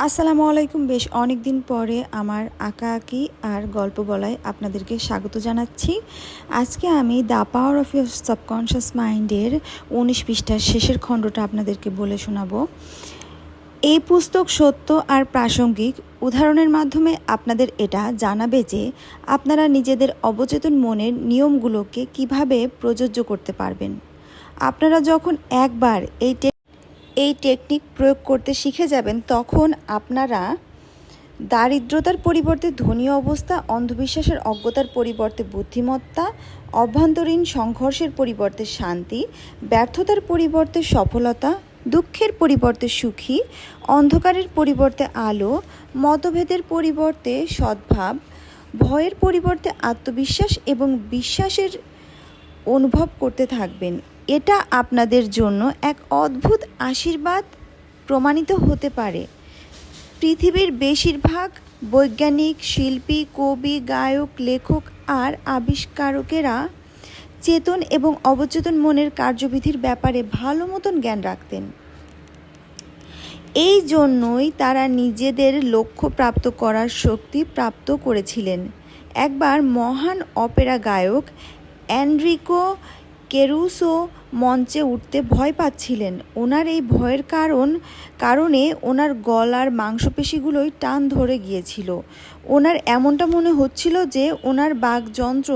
আসসালামু আলাইকুম। বেশ অনেক দিন পরে আমার আঁকা আঁকি আর গল্প বলায় আপনাদেরকে স্বাগত জানাচ্ছি। আজকে আমি the power of your subconscious মাইন্ডের 19 পৃষ্ঠার শেষের খণ্ডটা আপনাদেরকে বলে শোনাবো। এই পুস্তক সত্য আর প্রাসঙ্গিক উদাহরণের মাধ্যমে আপনাদের এটা জানাবে যে আপনারা নিজেদের অবচেতন মনের নিয়মগুলোকে কিভাবে প্রযোজ্য করতে পারবেন। আপনারা যখন একবার এই টেকনিক প্রয়োগ করতে শিখে যাবেন, তখন আপনারা দারিদ্রতার পরিবর্তে ধনী অবস্থা, অন্ধবিশ্বাসের অজ্ঞতার পরিবর্তে বুদ্ধিমত্তা, অভ্যন্তরীণ সংঘর্ষের পরিবর্তে শান্তি, ব্যর্থতার পরিবর্তে সফলতা, দুঃখের পরিবর্তে সুখী, অন্ধকারের পরিবর্তে আলো, মতভেদের পরিবর্তে সদ্ভাব, ভয়ের পরিবর্তে আত্মবিশ্বাস এবং বিশ্বাসের অনুভব করতে থাকবেন। এটা আপনাদের জন্য এক অদ্ভুত আশীর্বাদ প্রমাণিত হতে পারে। পৃথিবীর বেশিরভাগ বৈজ্ঞানিক, শিল্পী, কবি, গায়ক, লেখক আর আবিষ্কারকেরা চেতন এবং অবচেতন মনের কার্যবিধির ব্যাপারে ভালো মতন জ্ঞান রাখতেন। এই জন্যই তারা নিজেদের লক্ষ্য প্রাপ্ত করার শক্তি প্রাপ্ত করেছিলেন। একবার মহান অপেরা গায়ক এনরিকো কেরুসো মঞ্চে উঠতে ভয় পাচ্ছিলেন। ওনার এই ভয়ের কারণে ওনার গলার মাংসপেশিগুলোই টান ধরে গিয়েছিল। ওনার এমনটা মনে হচ্ছিল যে ওনার বাকযন্ত্র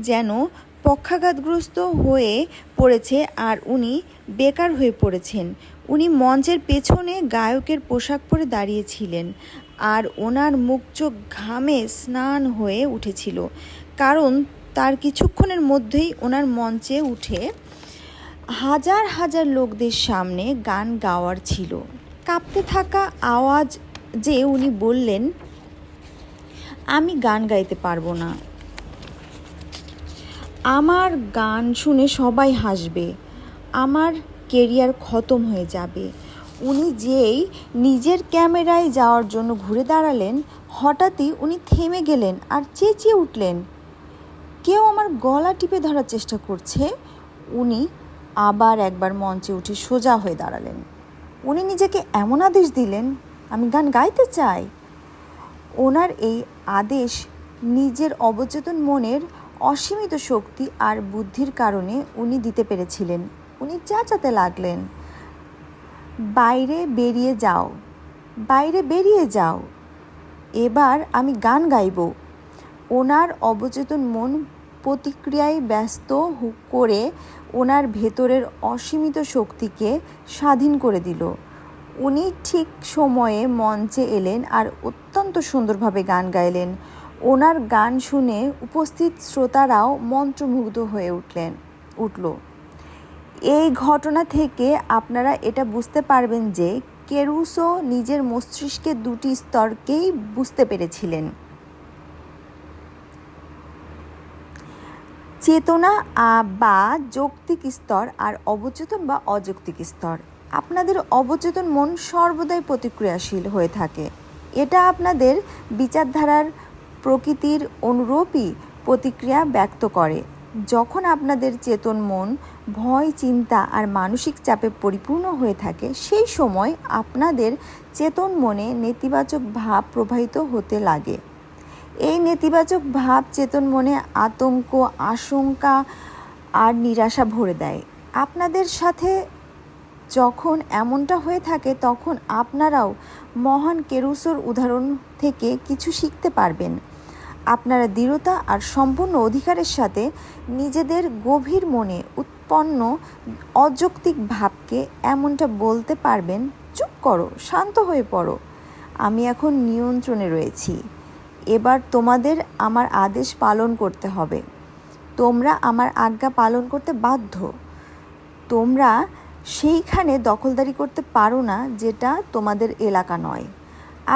যেন পক্ষাঘাতগ্রস্ত হয়ে পড়েছে আর উনি বেকার হয়ে পড়েছেন। উনি মঞ্চের পেছনে গায়কের পোশাক পরে দাঁড়িয়েছিলেন আর ওনার মুখ চোখ ঘামে স্নান হয়ে উঠেছিল, কারণ তার কিছুক্ষণের মধ্যেই ওনার মঞ্চে উঠে হাজার হাজার লোকদের সামনে গান গাওয়ার ছিল। কাঁপতে থাকা আওয়াজ যে উনি বললেন, আমি গান গাইতে পারবো না, আমার গান শুনে সবাই হাসবে, আমার কেরিয়ার খতম হয়ে যাবে। উনি যেই নিজের ক্যামেরায় যাওয়ার জন্য ঘুরে দাঁড়ালেন, হঠাৎই উনি থেমে গেলেন আর চেঁচিয়ে উঠলেন, কেউ আমার গলা টিপে ধরার চেষ্টা করছে। উনি আবার একবার মঞ্চে উঠে সোজা হয়ে দাঁড়ালেন। উনি নিজেকে এমন আদেশ দিলেন, আমি গান গাইতে চাই। ওনার এই আদেশ নিজের অবচেতন মনের অসীমিত শক্তি আর বুদ্ধির কারণে উনি দিতে পেরেছিলেন। উনি চেঁচাতে লাগলেন, বাইরে বেরিয়ে যাও, বাইরে বেরিয়ে যাও, এবার আমি গান গাইব। ওনার অবচেতন মন প্রতিক্রিয়ায় ব্যস্ত করে ওনার ভেতরের অসীমিত শক্তিকে স্বাধীন করে দিল। উনি ঠিক সময়ে মঞ্চে এলেন আর অত্যন্ত সুন্দরভাবে গান গাইলেন। ওনার গান শুনে উপস্থিত শ্রোতারাও মন্ত্রমুগ্ধ হয়ে উঠল। এই ঘটনা থেকে আপনারা এটা বুঝতে পারবেন যে কেরুসো নিজের মস্তিষ্কের দুটি স্তরকেই বুঝতে পেরেছিলেন, চেতনা বা যৌক্তিক স্তর আর অবচেতন বা অযৌক্তিক স্তর। আপনাদের অবচেতন মন সর্বদাই প্রতিক্রিয়াশীল হয়ে থাকে। এটা আপনাদের বিচারধারার প্রকৃতির অনুরূপই প্রতিক্রিয়া ব্যক্ত করে। যখন আপনাদের চেতন মন ভয়, চিন্তা আর মানসিক চাপে পরিপূর্ণ হয়ে থাকে, সেই সময় আপনাদের চেতন মনে নেতিবাচক ভাব প্রবাহিত হতে লাগে। এই নেতিবাচক ভাব চেতন মনে আতঙ্ক, আশঙ্কা আর নিরাশা ভরে দেয়। আপনাদের সাথে যখন এমনটা হয়ে থাকে, তখন আপনারাও মহান কেরুসোর উদাহরণ থেকে কিছু শিখতে পারবেন। আপনারা দৃঢ়তা আর সম্পূর্ণ অধিকারের সাথে নিজেদের গভীর মনে উৎপন্ন অযৌক্তিক ভাবকে এমনটা বলতে পারবেন, চুপ করো, শান্ত হয়ে পড়ো, আমি এখন নিয়ন্ত্রণে রয়েছি, এবার তোমাদের আমার আদেশ পালন করতে হবে, তোমরা আমার আজ্ঞা পালন করতে বাধ্য, তোমরা সেইখানে দখলদারি করতে পারো না যেটা তোমাদের এলাকা নয়।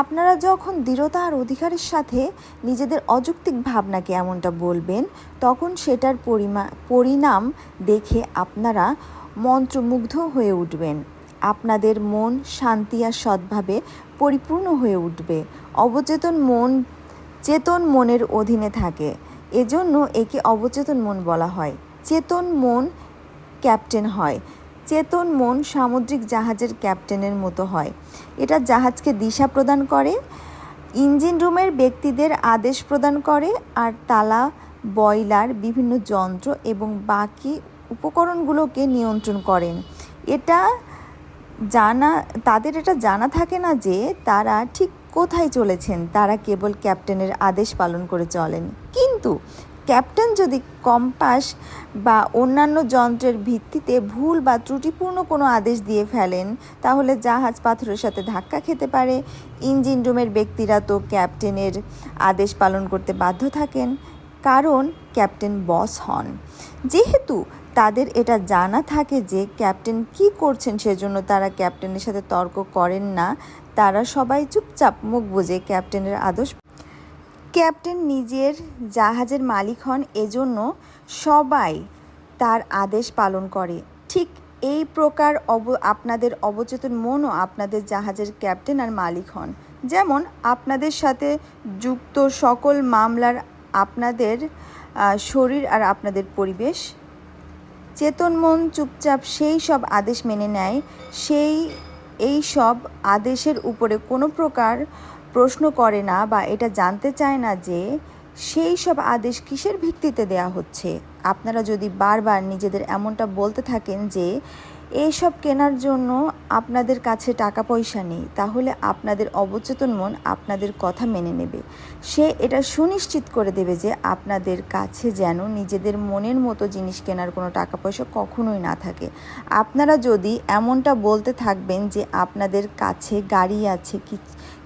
আপনারা যখন দৃঢ়তা আর অধিকারের সাথে নিজেদের অযৌক্তিক ভাবনাকে এমনটা বলবেন, তখন সেটার পরিণাম দেখে আপনারা মন্ত্রমুগ্ধ হয়ে উঠবেন। আপনাদের মন শান্তি আর সদ্ভাবে পরিপূর্ণ হয়ে উঠবে। অবচেতন মন চেতন মনের অধীনে থাকে, এজন্য একে অবচেতন মন বলা হয়। চেতন মন ক্যাপ্টেন হয়, চেতন মন সামুদ্রিক জাহাজের ক্যাপ্টেনের মতো হয়। এটা জাহাজকে দিশা প্রদান করে, ইঞ্জিন রুমের ব্যক্তিদের আদেশ প্রদান করে, আর তালা, বয়লার, বিভিন্ন যন্ত্র এবং বাকি উপকরণগুলোকে নিয়ন্ত্রণ করেন। তাদের এটা জানা থাকে না যে তারা ঠিক কোথায় চলেছেন, তারা কেবল ক্যাপ্টেনের আদেশ পালন করে চলেন। কিন্তু ক্যাপ্টেন যদি কম্পাস বা অন্যান্য যন্ত্রের ভিত্তিতে ভুল বা ত্রুটিপূর্ণ কোনো আদেশ দিয়ে ফেলেন, তাহলে জাহাজ পাথরের সাথে ধাক্কা খেতে পারে। ইঞ্জিন রুমের ব্যক্তিরা তো ক্যাপ্টেনের আদেশ পালন করতে বাধ্য থাকেন, কারণ ক্যাপ্টেন বস হন। যেহেতু তাদের এটা জানা থাকে যে ক্যাপ্টেন কী করছেন, সেজন্য তারা ক্যাপ্টেনের সাথে তর্ক করেন না। তারা সবাই চুপচাপ মুখ বুজে ক্যাপ্টেনের আদেশ। ক্যাপ্টেন নিজের জাহাজের মালিক হন, এজন্য সবাই তার আদেশ পালন করে। ঠিক এই প্রকার আপনাদের অবচেতন মনও আপনাদের জাহাজের ক্যাপ্টেন আর মালিক হন। যেমন আপনাদের সাথে যুক্ত সকল মামলার আপনাদের শরীর আর আপনাদের পরিবেশ। চেতন মন চুপচাপ সেই সব আদেশ মেনে নেয়, এই সব আদেশের উপরে কোনো প্রকার প্রশ্ন করে না বা এটা জানতে চায় না যে সেই সব আদেশ কিসের ভিত্তিতে দেয়া হচ্ছে। আপনারা যদি বারবার নিজেদের এমনটা বলতে থাকেন যে এইসব কেনার জন্য আপনাদের কাছে টাকা পয়সা নেই, তাহলে আপনাদের অবচেতন মন আপনাদের কথা মেনে নেবে। সে এটা সুনিশ্চিত করে দেবে যে আপনাদের কাছে যেন নিজেদের মনের মতো জিনিস কেনার কোনো টাকা পয়সা কখনোই না থাকে। আপনারা যদি এমনটা বলতে থাকবেন যে আপনাদের কাছে গাড়ি আছে,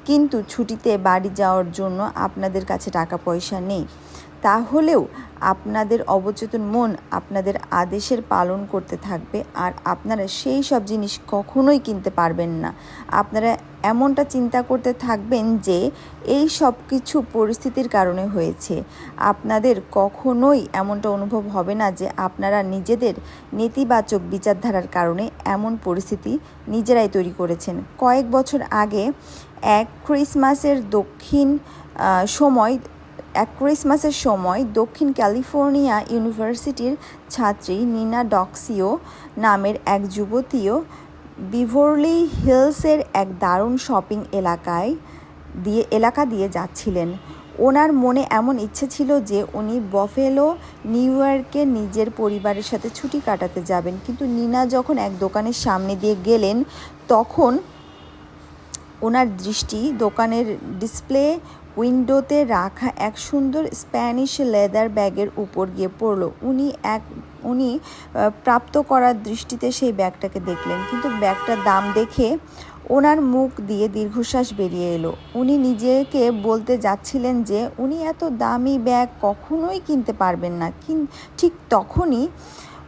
কিন্তু ছুটিতে বাড়ি যাওয়ার জন্য আপনাদের কাছে টাকা পয়সা নেই, তাহলেও আপনাদের অবচেতন মন আপনাদের আদেশের পালন করতে থাকবে, আর আপনারা সেই সব জিনিস কখনোই কিনতে পারবেন না। আপনারা এমনটা চিন্তা করতে থাকবেন যে এই সব কিছু পরিস্থিতির কারণে হয়েছে। আপনাদের কখনোই এমনটা অনুভব হবে না যে আপনারা নিজেদের নেতিবাচক বিচারধারার কারণে এমন পরিস্থিতি নিজেরাই তৈরি করেছেন। কয়েক বছর আগে এক ক্রিসমাসের সময় দক্ষিণ ক্যালিফোর্নিয়া ইউনিভার্সিটির ছাত্রী নিনা ডক্সিও নামের এক যুবতীও বিভারলি হিলসের এক দারুণ শপিং এলাকা দিয়ে যাচ্ছিলেন। ওনার মনে এমন ইচ্ছে ছিল যে উনি বাফেলো, নিউ ইয়র্কে নিজের পরিবারের সাথে ছুটি কাটাতে যাবেন। কিন্তু নিনা যখন এক দোকানের সামনে দিয়ে গেলেন, তখন ওনার দৃষ্টি দোকানের ডিসপ্লে উইন্ডোতে রাখা এক সুন্দর স্প্যানিশ লেদার ব্যাগের উপর গিয়ে পড়ল। উনি প্রাপ্ত করার দৃষ্টিতে সেই ব্যাগটাকে দেখলেন, কিন্তু ব্যাগটার দাম দেখে ওনার মুখ দিয়ে দীর্ঘশ্বাস বেরিয়ে এলো। উনি নিজেকে বলতে যাচ্ছিলেন যে উনি এত দামি ব্যাগ কখনোই কিনতে পারবেন না। ঠিক তখনই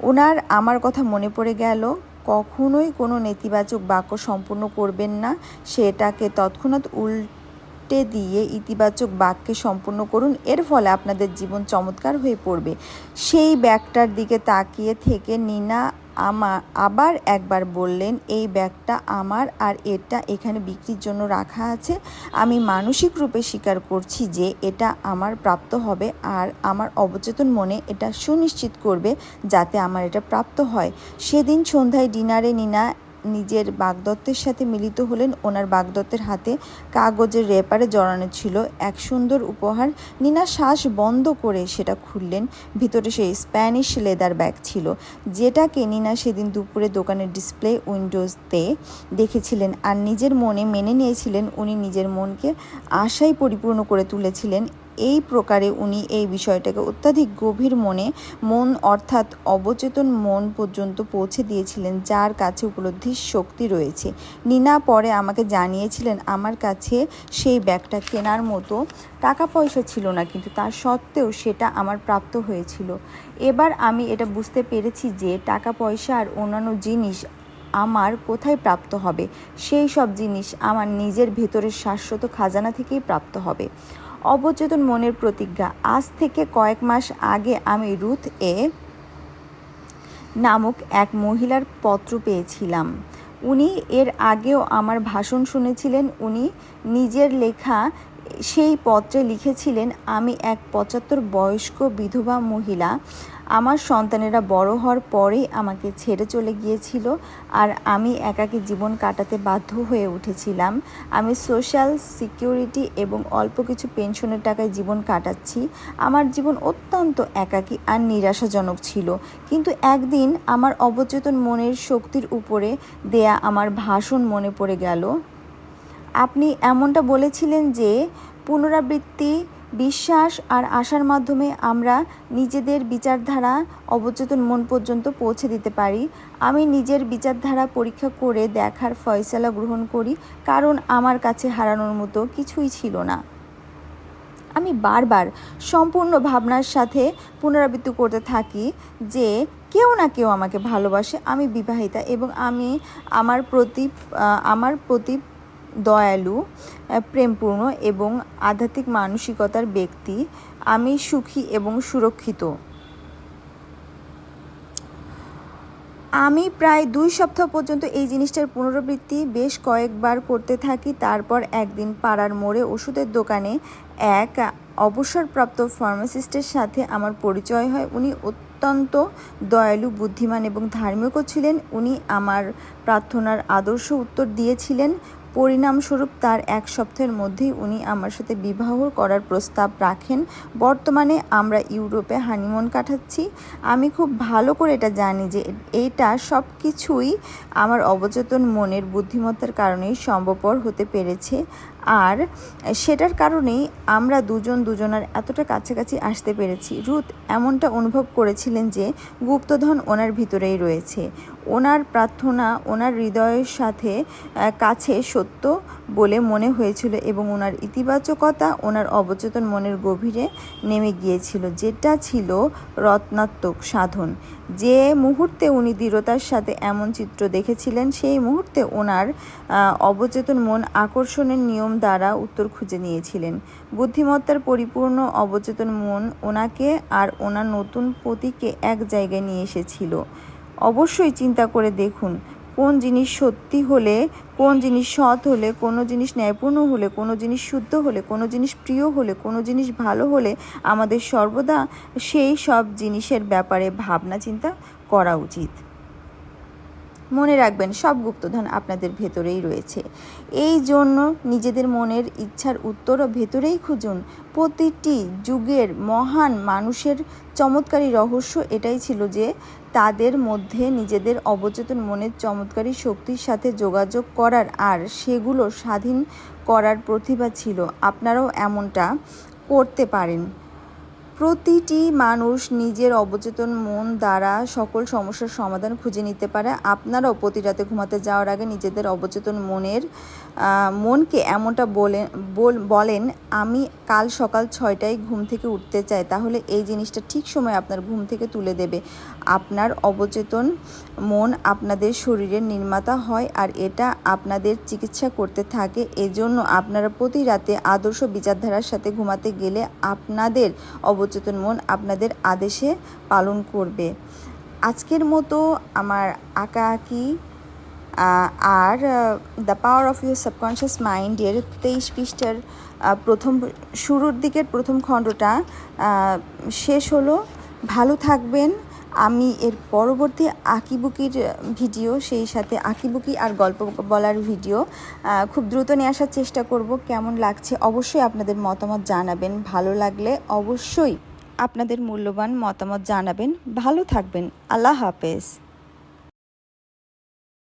ওনার আমার কথা মনে পড়ে গেল, কখনোই কোনো নেতিবাচক বাক্য সম্পূর্ণ করবেন না, সেটাকে তৎক্ষণাৎ উল্টে দিয়ে ইতিবাচক বাক্যে সম্পূর্ণ করুন। এর ফলে আপনাদের জীবন চমৎকার হয়ে পড়বে। সেই ব্যাগটার দিকে তাকিয়ে থেকে নিনা আবার একবার বললেন, এই ব্যাগটা আমার, আর এটা এখানে বিক্রির জন্য রাখা আছে। আমি মানসিক রূপে স্বীকার করছি যে এটা আমার প্রাপ্ত হবে, আর আমার অবচেতন মনে এটা সুনিশ্চিত করবে যাতে আমার এটা প্রাপ্ত হয়। সেদিন সন্ধ্যায় ডিনারে নিনা নিজের বাগদত্তের সাথে মিলিত হলেন। ওনার বাগদত্তের হাতে কাগজের রেপারে জড়ানো ছিল এক সুন্দর উপহার। নিনা শ্বাস বন্ধ করে সেটা খুললেন। ভিতরে সেই স্প্যানিশ লেদার ব্যাগ ছিল, যেটাকে নিনা সেদিন দুপুরে দোকানের ডিসপ্লে উইন্ডোজতে দেখেছিলেন আর নিজের মনে মেনে নিয়েছিলেন। উনি নিজের মনকে আশায় পরিপূর্ণ করে তুলেছিলেন। এই প্রকারে উনি এই বিষয়টাকে অত্যাধিক গভীর মন অর্থাৎ অবচেতন মন পর্যন্ত পৌঁছে দিয়েছিলেন, যার কাছে উপলব্ধির শক্তি রয়েছে। নিনা পরে আমাকে জানিয়েছিলেন, আমার কাছে সেই ব্যাগটা কেনার মতো টাকা পয়সা ছিল না, কিন্তু তার সত্ত্বেও সেটা আমার প্রাপ্ত হয়েছিল। এবার আমি এটা বুঝতে পেরেছি যে টাকা পয়সা আর অন্যান্য জিনিস আমার কোথায় প্রাপ্ত হবে, সেই সব জিনিস আমার নিজের ভেতরের শাশ্বত খাজানা থেকেই প্রাপ্ত হবে। অবচেতন মনের প্রতিজ্ঞা। আজ থেকে কয়েক মাস আগে আমি রুথ নামক এক মহিলার পত্র পেয়েছিলাম। উনি এর আগেও আমার ভাষণ শুনেছিলেন। উনি নিজের লেখা সেই পত্রে লিখেছিলেন, আমি এক 75 বয়স্ক বিধবা মহিলা। আমার সন্তানেরা বড় হওয়ার পরেই আমাকে ছেড়ে চলে গিয়েছিল আর আমি একাকী জীবন কাটাতে বাধ্য হয়ে উঠেছিলাম। আমি সোশ্যাল সিকিউরিটি এবং অল্প কিছু পেনশনের টাকায় জীবন কাটাচ্ছি। আমার জীবন অত্যন্ত একাকী আর নিরাশাজনক ছিল। কিন্তু একদিন আমার অবচেতন মনের শক্তির উপরে দেয়া আমার ভাষণ মনে পড়ে গেল। আপনি এমনটা বলেছিলেন যে পুনরাবৃত্তি, বিশ্বাস আর আশার মাধ্যমে আমরা নিজেদের বিচারধারা অবচেতন মন পর্যন্ত পৌঁছে দিতে পারি। আমি নিজের বিচারধারা পরীক্ষা করে দেখার ফয়সালা গ্রহণ করি, কারণ আমার কাছে হারানোর মতো কিছুই ছিল না। আমি বারবার সম্পূর্ণ ভাবনার সাথে পুনরাবৃত্তি করতে থাকি যে কেউ না কেউ আমাকে ভালোবাসে, আমি বিবাহিতা এবং আমি আমার প্রতি দয়ালু, প্রেমপূর্ণ এবং আধ্যাত্মিক মানসিকতার ব্যক্তি। আমি সুখী এবং সুরক্ষিত। আমি প্রায় 2 সপ্তাহ পর্যন্ত এই জিনিসটার পুনরাবৃত্তি বেশ কয়েকবার করতে থাকি। তারপর একদিন পাড়ার মোড়ে ওষুধের দোকানে এক অবসরপ্রাপ্ত ফার্মাসিস্টের সাথে আমার পরিচয় হয়। উনি অত্যন্ত দয়ালু, বুদ্ধিমান এবং ধার্মিকও ছিলেন। উনি আমার প্রার্থনার আদর্শ উত্তর দিয়েছিলেন। পরিণামস্বরূপ তার 1 সপ্তাহের মধ্যেই উনি আমার সাথে বিবাহ করার প্রস্তাব রাখেন। বর্তমানে আমরা ইউরোপে হানিমুন কাটাচ্ছি। আমি খুব ভালো করে এটা জানি যে এইটা সব কিছুই আমার অবচেতন মনের বুদ্ধিমত্তার কারণেই সম্ভবপর হতে পেরেছে। আর সেটার কারণেই আমরা দুজনার এতটা কাছাকাছি আসতে পেরেছি। রুথ এমনটা অনুভব করেছিলেন যে গুপ্তধন ওনার ভিতরেই রয়েছে। ওনার প্রার্থনা ওনার হৃদয়ের সাথে কাছে সত্য বলে মনে হয়েছিল এবং ওনার ইতিবাচকতা ওনার অবচেতন মনের গভীরে নেমে গিয়েছিল, যেটা ছিল রত্নাত্মক সাধন। যে মুহূর্তে উনি দৃঢ়তার সাথে এমন চিত্র দেখেছিলেন, সেই মুহূর্তে ওনার অবচেতন মন আকর্ষণের নিয়ম দ্বারা উত্তর খুঁজে নিয়েছিলেন। বুদ্ধিমত্তার পরিপূর্ণ অবচেতন মন ওনাকে আর ওনার নতুন পতিকে এক জায়গায় নিয়ে এসেছিল। অবশ্যই চিন্তা করে দেখুন, কোন জিনিস সত্যি হলে, কোন জিনিস সৎ হলে, কোনো জিনিস ন্যায়পূর্ণ হলে, কোনো জিনিস শুদ্ধ হলে, কোনো জিনিস প্রিয় হলে, কোনো জিনিস ভালো হলে আমাদের সর্বদা সেই সব জিনিসের ব্যাপারে ভাবনা চিন্তা করা উচিত। মনে রাখবেন, সব গুপ্তধন আপনাদের ভেতরেই রয়েছে। এই জন্য নিজেদের মনের ইচ্ছার উত্তরও ভেতরেই খুঁজুন। প্রতিটি যুগের মহান মানুষের চমৎকারী রহস্য এটাই ছিল যে তাদের মধ্যে নিজেদের অবচেতন মনের চমৎকারী শক্তির সাথে যোগাযোগ করার আর সেগুলো স্বাধীন করার প্রতিভা ছিল। আপনারাও এমনটা করতে পারেন। প্রতিটি মানুষ নিজের অবচেতন মন দ্বারা সকল সমস্যার সমাধান খুঁজে নিতে পারে। আপনারাও প্রতি রাতে ঘুমাতে যাওয়ার আগে নিজেদের অবচেতন মনকে এমনটা বলেন, আমি কাল সকাল 6টায় ঘুম থেকে উঠতে চাই। তাহলে এই জিনিসটা ঠিক সময় আপনার ঘুম থেকে তুলে দেবে। আপনার অবচেতন মন আপনাদের শরীরের নির্মাতা হয় আর এটা আপনাদের চিকিৎসা করতে থাকে। এজন্য আপনারা প্রতি রাতে আদর্শ বিচারধারার সাথে ঘুমাতে গেলে আপনাদের অবচেতন মন আপনাদের আদেশে পালন করবে। আজকের মতো আমার আঁকাআঁকি আর the power of your subconscious মাইন্ডের 23 পৃষ্ঠার শুরুর দিকের প্রথম খণ্ডটা শেষ হলো। ভালো থাকবেন। আমি এর পরবর্তী আঁকিবুকির ভিডিও, সেই সাথে আঁকিবুকি আর গল্প বলার ভিডিও খুব দ্রুত নিয়ে আসার চেষ্টা করব। কেমন লাগছে অবশ্যই আপনাদের মতামত জানাবেন। ভালো লাগলে অবশ্যই আপনাদের মূল্যবান মতামত জানাবেন। ভালো থাকবেন। আল্লাহ হাফেজ।